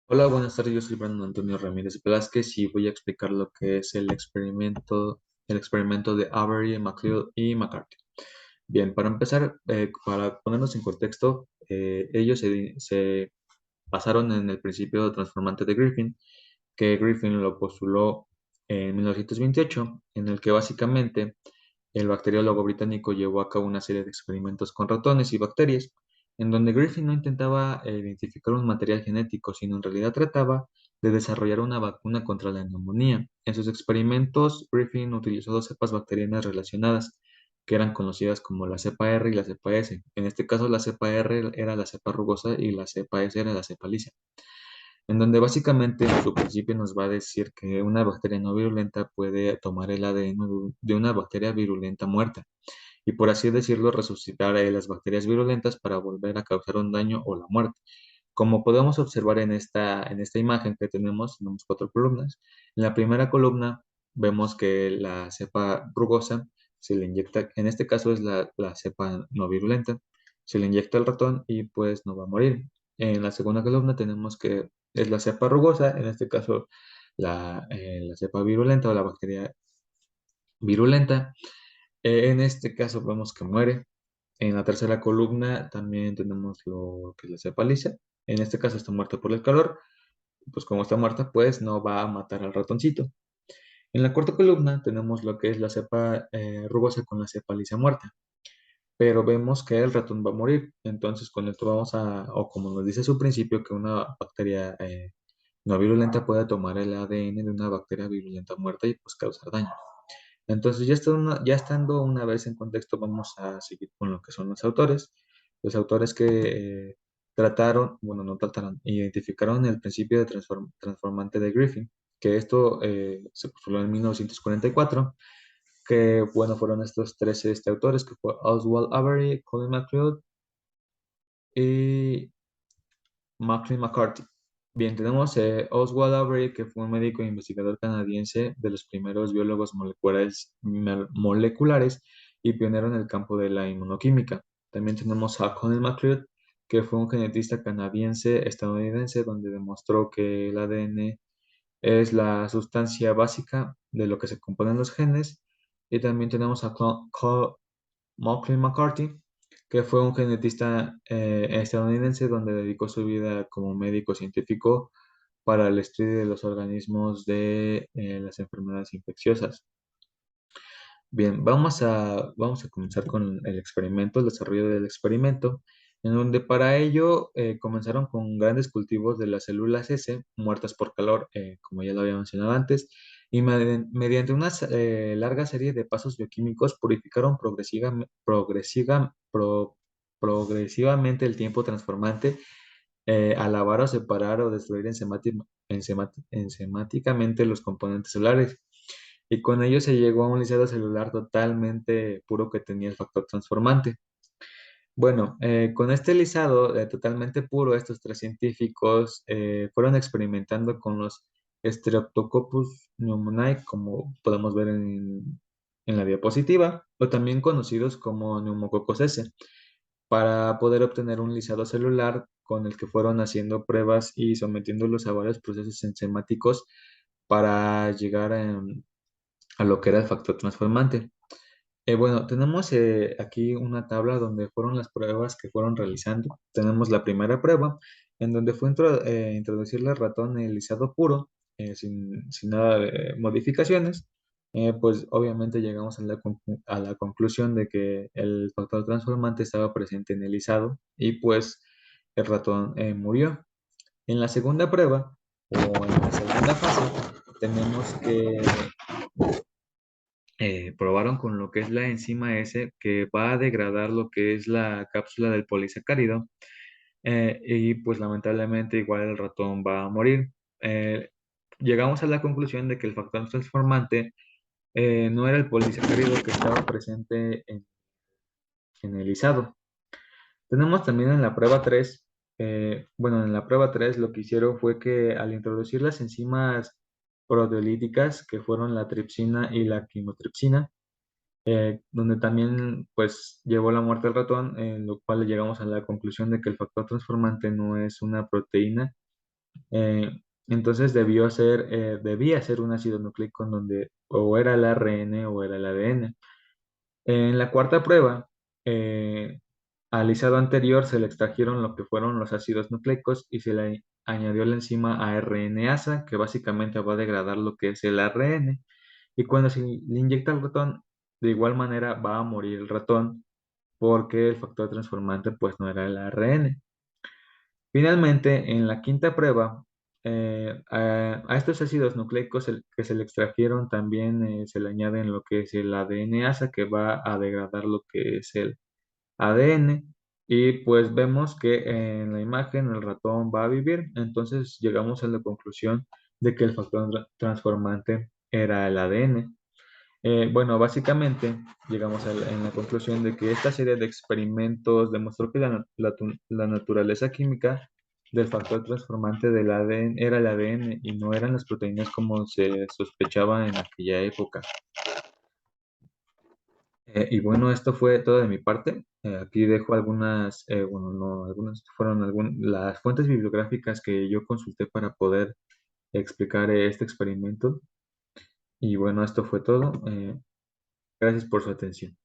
Hola, buenas tardes. Yo soy Brandon Antonio Ramírez Velázquez y voy a explicar lo que es el experimento de Avery, McLeod y McCarthy. Bien, para empezar, para ponernos en contexto, ellos se basaron en el principio transformante de Griffin, que Griffin lo postuló en 1928, en el que básicamente el bacteriólogo británico llevó a cabo una serie de experimentos con ratones y bacterias, en donde Griffin no intentaba identificar un material genético, sino en realidad trataba de desarrollar una vacuna contra la neumonía. En sus experimentos, Griffin utilizó dos cepas bacterianas relacionadas, que eran conocidas como la cepa R y la cepa S. En este caso, la cepa R era la cepa rugosa y la cepa S era la cepa lisa, en donde básicamente en su principio nos va a decir que una bacteria no virulenta puede tomar el ADN de una bacteria virulenta muerta y, por así decirlo, resucitar las bacterias virulentas para volver a causar un daño o la muerte. Como podemos observar en esta imagen que tenemos cuatro columnas. En la primera columna vemos que la cepa rugosa se le inyecta, en este caso es la cepa no virulenta, se le inyecta al ratón y pues no va a morir. En la segunda columna tenemos que es la cepa rugosa, en este caso la cepa virulenta o la bacteria virulenta. En este caso vemos que muere. En la tercera columna también tenemos lo que es la cepa lisa. En este caso está muerta por el calor. Pues como está muerta, pues no va a matar al ratoncito. En la cuarta columna tenemos lo que es la cepa rugosa con la cepa lisa muerta. Pero vemos que el ratón va a morir. Entonces con esto vamos o como nos dice su principio, que una bacteria no virulenta puede tomar el ADN de una bacteria virulenta muerta y pues causar daño. Entonces, ya estando una vez en contexto, vamos a seguir con lo que son los autores. Los autores que trataron, bueno, no trataron, identificaron el principio de transformante de Griffin, que esto se postuló en 1944, que, bueno, fueron estos tres autores, que fue Oswald Avery, Colin MacLeod y Maclean McCarthy. Bien, tenemos Oswald Avery, que fue un médico e investigador canadiense de los primeros biólogos moleculares y pionero en el campo de la inmunoquímica. También tenemos a Colin MacLeod, que fue un genetista canadiense estadounidense, donde demostró que el ADN es la sustancia básica de lo que se componen los genes. Y también tenemos a Maclean McCarthy, que fue un genetista estadounidense donde dedicó su vida como médico científico para el estudio de los organismos de las enfermedades infecciosas. Bien, vamos a comenzar con el experimento, el desarrollo del experimento, en donde para ello comenzaron con grandes cultivos de las células S muertas por calor, como ya lo había mencionado antes, y mediante una larga serie de pasos bioquímicos purificaron progresivamente el tiempo transformante, a lavar o separar o destruir enzimáticamente los componentes celulares, y con ello se llegó a un lisado celular totalmente puro que tenía el factor transformante. Bueno, con este lisado totalmente puro, estos tres científicos fueron experimentando con los Streptococcus pneumoniae, como podemos ver en la diapositiva, o también conocidos como neumococcus S, para poder obtener un lisado celular con el que fueron haciendo pruebas y sometiéndolos a varios procesos enzimáticos para llegar a lo que era el factor transformante. Bueno, tenemos aquí una tabla donde fueron las pruebas que fueron realizando. Tenemos la primera prueba, en donde fue introducirle al ratón el lisado puro, sin nada de modificaciones. Pues obviamente llegamos a la conclusión de que el factor transformante estaba presente en el lisado y pues el ratón murió. En la segunda prueba, o en la segunda fase, tenemos que probaron con lo que es la enzima S, que va a degradar lo que es la cápsula del polisacárido, y pues lamentablemente igual el ratón va a morir. Eh, Llegamos a la conclusión de que el factor transformante no era el polisacárido que estaba presente en el lisado. Tenemos también en la prueba 3, bueno, en la prueba 3 lo que hicieron fue que al introducir las enzimas proteolíticas, que fueron la tripsina y la quimotripsina, donde también pues llevó la muerte al ratón, en lo cual llegamos a la conclusión de que el factor transformante no es una proteína, Eh, entonces debía ser un ácido nucleico en donde o era el ARN o era el ADN. En la cuarta prueba, al lisado anterior se le extrajeron lo que fueron los ácidos nucleicos y se le añadió la enzima ARNasa, que básicamente va a degradar lo que es el ARN. Y cuando se le inyecta al ratón, de igual manera va a morir el ratón porque el factor transformante pues no era el ARN. Finalmente, en la quinta prueba, a estos ácidos nucleicos que se le extrajeron también se le añaden lo que es el ADNasa, que va a degradar lo que es el ADN. Y pues vemos que en la imagen el ratón va a vivir. Entonces llegamos a la conclusión de que el factor transformante era el ADN. Bueno, básicamente llegamos en la conclusión de que esta serie de experimentos demostró que la naturaleza química del factor transformante del ADN era el ADN y no eran las proteínas como se sospechaba en aquella época. Y bueno, esto fue todo de mi parte. Aquí dejo algunas, bueno, no, algunas fueron las fuentes bibliográficas que yo consulté para poder explicar este experimento. Y bueno, esto fue todo. Gracias por su atención.